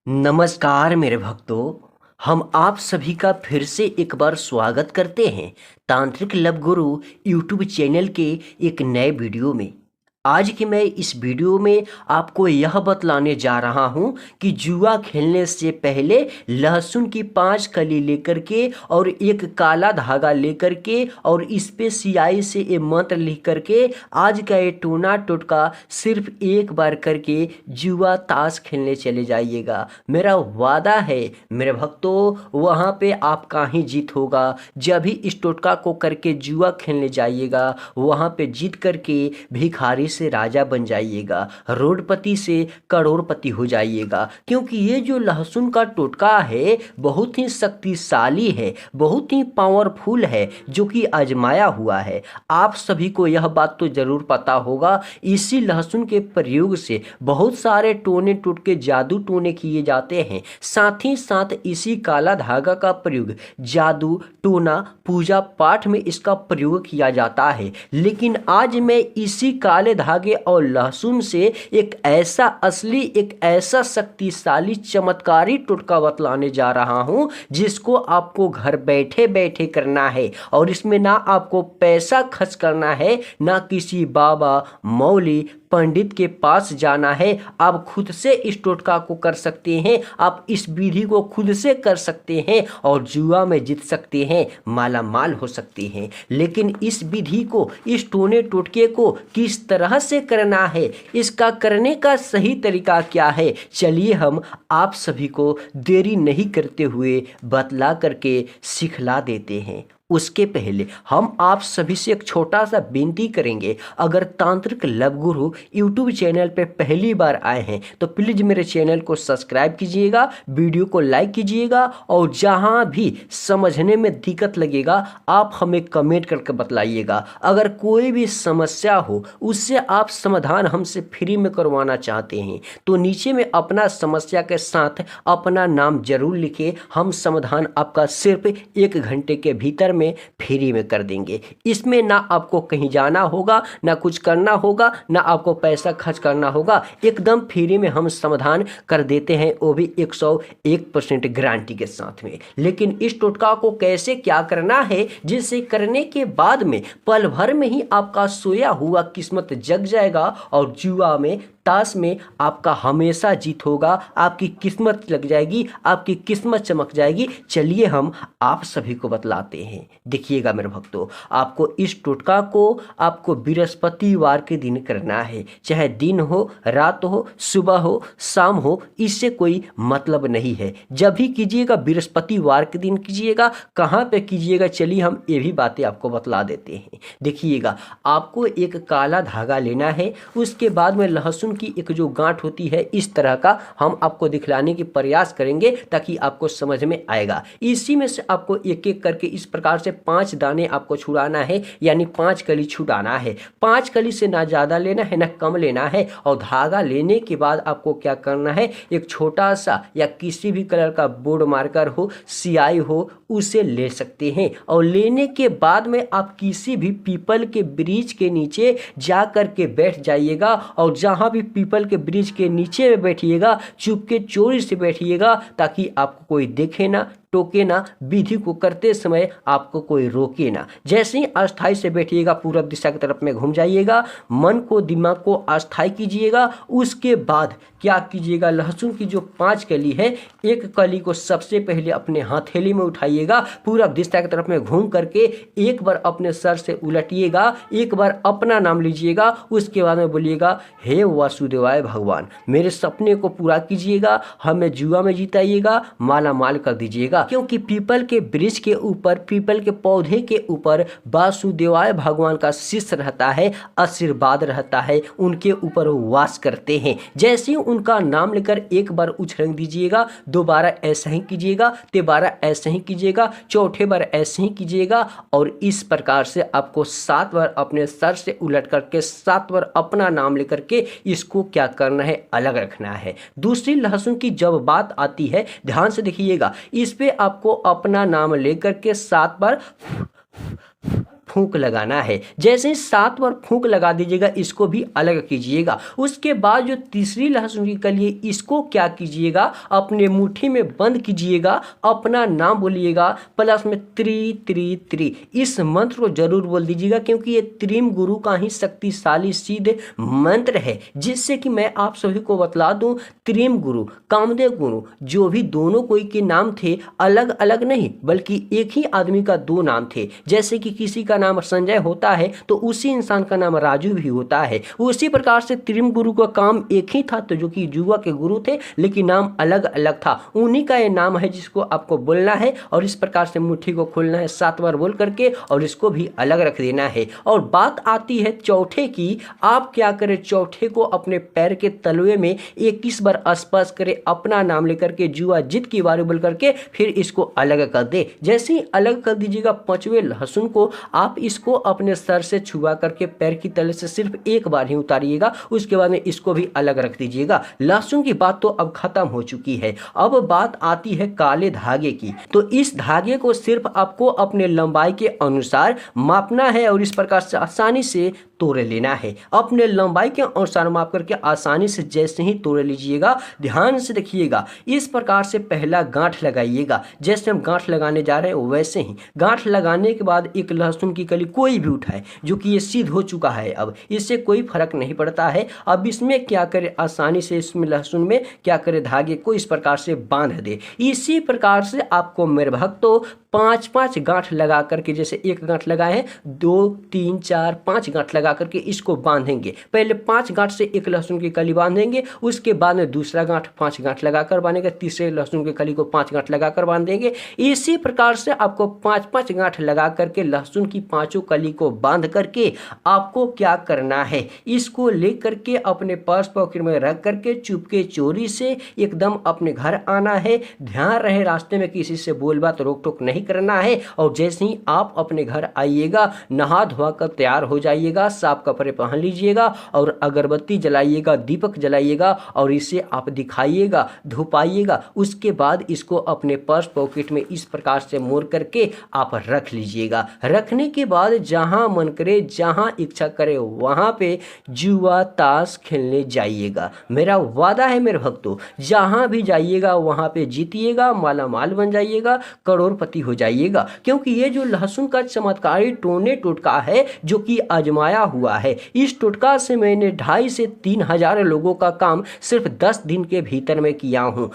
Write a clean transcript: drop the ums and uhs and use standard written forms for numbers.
नमस्कार मेरे भक्तों। हम आप सभी का फिर से एक बार स्वागत करते हैं तांत्रिक लव गुरु यूट्यूब चैनल के एक नए वीडियो में। आज की मैं इस वीडियो में आपको यह बतलाने जा रहा हूं कि जुआ खेलने से पहले लहसुन की 5 कली लेकर के और एक काला धागा लेकर के और इस पे सियाही से ये मंत्र लिख करके आज का ये टोना टोटका सिर्फ एक बार करके जुआ ताश खेलने चले जाइएगा। मेरा वादा है मेरे भक्तों, वहाँ पे आपका ही जीत होगा। जब भी इस टोटका को करके जुआ खेलने जाइएगा वहाँ पे जीत करके भिखारी से राजा बन जाइएगा, रोडपति से करोड़पति हो जाइएगा। क्योंकि ये जो लहसुन का टोटका है बहुत ही शक्तिशाली है, बहुत ही पावरफुल है, जो कि आजमाया हुआ है। आप सभी को यह बात तो जरूर पता होगा। इसी लहसुन के प्रयोग से बहुत सारे टोने टोटके जादू टोने किए जाते हैं। साथ ही साथ इसी काला धागा का प्रयोग जादू टोना पूजा पाठ में इसका प्रयोग किया जाता है। लेकिन आज मैं इसी काले धागे और लहसुन से एक ऐसा असली, एक ऐसा शक्तिशाली चमत्कारी टोटका बतलाने जा रहा हूं जिसको आपको घर बैठे बैठे करना है। और इसमें ना आपको पैसा खर्च करना है, ना किसी बाबा मौली पंडित के पास जाना है। आप खुद से इस टोटका को कर सकते हैं, आप इस विधि को खुद से कर सकते हैं और जुआ में जीत सकते हैं, माला माल हो सकते हैं। लेकिन इस विधि को, इस टोने टोटके को किस तरह से करना है, इसका करने का सही तरीका क्या है, चलिए हम आप सभी को देरी नहीं करते हुए बतला करके सिखला देते हैं। उसके पहले हम आप सभी से एक छोटा सा विनती करेंगे। अगर तांत्रिक लव गुरु यूट्यूब चैनल पे पहली बार आए हैं तो प्लीज़ मेरे चैनल को सब्सक्राइब कीजिएगा, वीडियो को लाइक कीजिएगा और जहां भी समझने में दिक्कत लगेगा आप हमें कमेंट करके बतलाइएगा। अगर कोई भी समस्या हो उससे आप समाधान हमसे फ्री में करवाना चाहते हैं तो नीचे में अपना समस्या के साथ अपना नाम जरूर लिखिए। हम समाधान आपका सिर्फ 1 घंटे के भीतर में फ्री में कर देंगे। इसमें ना आपको कहीं जाना होगा, ना कुछ करना होगा, ना आपको पैसा खर्च करना होगा। एकदम फ्री में हम समाधान कर देते हैं, वो भी 101% गारंटी के साथ में। लेकिन इस टोटका को कैसे क्या करना है जिसे करने के बाद में पल भर में ही आपका सोया हुआ किस्मत जग जाएगा और जुआ में, ताश में आपका हमेशा जीत होगा, आपकी किस्मत लग जाएगी, आपकी किस्मत चमक जाएगी। चलिए हम आप सभी को बतलाते हैं। देखिएगा मेरे भक्तों, आपको इस टोटका को आपको बृहस्पतिवार के दिन करना है। चाहे दिन हो, रात हो, सुबह हो, शाम हो, इससे कोई मतलब नहीं है। जब भी कीजिएगा बृहस्पतिवार के दिन कीजिएगा। कहाँ पे कीजिएगा चलिए हम ये भी बातें आपको बतला देते हैं। देखिएगा, आपको एक काला धागा लेना है, उसके बाद में लहसुन की एक जो गांठ होती है इस तरह का हम आपको दिखलाने की प्रयास करेंगे ताकि आपको समझ में आएगा। इसी में से आपको एक एक करके इस प्रकार से 5 दाने आपको छुड़ाना है, यानी 5 कली छुड़ाना है। 5 कली से ना ज़्यादा लेना है ना कम लेना है। और धागा लेने के बाद आपको क्या करना है, एक छोटा सा या किसी भी कलर का बोर्ड मार्कर हो, स्याही हो, उसे ले सकते हैं। और लेने के बाद में आप किसी भी पीपल के वृक्ष के नीचे जा कर के बैठ जाइएगा और जहाँ भी पीपल के वृक्ष के नीचे में बैठिएगा चुपके चोरी से बैठिएगा ताकि आपको कोई देखे ना, टोके ना, विधि को करते समय आपको कोई रोके ना। जैसे ही अस्थाई से बैठिएगा पूरब दिशा की तरफ में घूम जाइएगा, मन को, दिमाग को अस्थाई कीजिएगा। उसके बाद क्या कीजिएगा, लहसुन की जो 5 कली है, एक कली को सबसे पहले अपने हथेली में उठाइएगा, पूरब दिशा की तरफ में घूम करके एक बार अपने सर से उलटिएगा, एक बार अपना नाम लीजिएगा। उसके बाद में बोलिएगा, हे वासुदेवाय भगवान, मेरे सपने को पूरा कीजिएगा, हमें जुआ में जिताइएगा, माला माल कर दीजिएगा। क्योंकि पीपल के वृक्ष के ऊपर, पीपल के पौधे के ऊपर वासुदेवाय भगवान का शिष्य रहता है, आशीर्वाद रहता है, उनके ऊपर वास करते हैं। जैसे ही उनका नाम लेकर एक बार उछलंग दीजिएगा, दोबारा ऐसा ही कीजिएगा, तिबारा ऐसे ही कीजिएगा, चौथे बार ऐसे ही कीजिएगा। और इस प्रकार से आपको 7 बार अपने सर से उलट करके 7 बार अपना नाम लेकर के इसको क्या करना है, अलग रखना है। दूसरी लहसुन की जब बात आती है, ध्यान से देखिएगा, इस पे आपको अपना नाम लेकर के 7 बार फूंक लगाना है। जैसे ही 7 बार फूंक लगा दीजिएगा, इसको भी अलग कीजिएगा। उसके बाद जो तीसरी लहसुन की कली है, इसको क्या कीजिएगा, अपने मुट्ठी में बंद कीजिएगा, अपना नाम बोलिएगा, प्लस में त्रि त्रि त्रि, इस मंत्र को जरूर बोल दीजिएगा, क्योंकि ये त्रिम गुरु का ही शक्तिशाली सिद्ध मंत्र है। जिससे कि मैं आप सभी को बतला दूं, त्रिम गुरु, कामदेव गुरु, जो भी दोनों कोई के नाम थे, अलग अलग नहीं बल्कि एक ही आदमी का 2 नाम थे। जैसे कि किसी का नाम संजय होता है तो उसी इंसान का नाम राजू भी होता है। उसी प्रकार से त्रिम गुरु का काम एक ही था, तो जो कि जुआ के गुरु थे, लेकिन नाम अलग अलग था। उन्हीं का ये नाम है जिसको आपको बोलना है, और इस प्रकार से मुट्ठी को खोलना है 7 बार बोल करके, और इसको भी अलग रख देना है। और बात आती है चौथे की। आप क्या करें, चौथे को अपने पैर के तलवे में 21 बार स्पर्श करें, अपना नाम लेकर के, जुआ जीत की बारी बोल करके, फिर इसको अलग कर दे। जैसे ही अलग कर दीजिएगा, 5वें लहसुन को आप इसको अपने सर से छुआ करके पैर की तले से सिर्फ एक बार ही उतारिएगा। उसके बाद में इसको भी अलग रख दीजिएगा। लहसुन की बात तो अब खत्म हो चुकी है। अब बात आती है काले धागे की। तो इस धागे को सिर्फ आपको अपने लंबाई के अनुसार मापना है, और इस प्रकार से आसानी से तोड़ लेना है। अपने लंबाई के अनुसार माप करके आसानी से जैसे ही तोड़ लीजिएगा, ध्यान से देखिएगा। इस प्रकार से पहला गांठ लगाइएगा। जैसे हम गांठ लगाने जा रहे हैं वैसे ही गांठ लगाने के बाद एक लहसुन की कली कोई भी उठाए, जो कि ये सिद्ध हो चुका है, अब इससे कोई फर्क नहीं पड़ता है। अब इसमें क्या करे, आसानी से इसमें लहसुन में क्या करे, धागे को इस प्रकार से बांध दे। इसी प्रकार से आपको मेरे भक्तों 5-5 गांठ लगा करके, जैसे एक गांठ लगाए हैं, 2 3 4 5 गांठ लगा करके इसको बांधेंगे। पहले 5 गांठ से एक लहसुन की कली बांधेंगे, उसके बाद में दूसरा गांठ 5 गांठ लगाकर बांधेंगे, तीसरे लहसुन की कली को 5 गांठ लगाकर बांधेंगे। इसी प्रकार से आपको 5-5 गांठ लगा करके लहसुन की 5 कली को बांध करके आपको क्या करना है, इसको ले करके अपने पर्स पॉकेट में रख करके चुपके चोरी से एकदम अपने घर आना है। ध्यान रहे, रास्ते में किसी से बोल बात रोक टोक नहीं करना है। और जैसे ही आप अपने घर आइएगा, नहा धोआ कर तैयार हो जाइएगा, साफ कपड़े पहन लीजिएगा, और अगरबत्ती जलाइएगा, दीपक जलाइएगा, और इसे आप दिखाइएगा, धुपाइएगा। उसके बाद इसको अपने पर्स पॉकेट में इस प्रकार से मोड़ करके आप रख लीजिएगा। रखने के बाद जहां मन करे, जहां इच्छा करे, वहां पे जुआ ताश खेलने जाइएगा। मेरा वादा है मेरे भक्तों, जहां भी जाइएगा वहां पे जीतिएगा, माला माल बन जाइएगा, करोड़पति हो जाइएगा। क्योंकि ये जो लहसुन का चमत्कारी टोने टोटका है, जो कि आजमाया हुआ है, इस टोटका से मैंने 2,500 से 3,000 लोगों का काम सिर्फ 10 दिन के भीतर में किया हूं।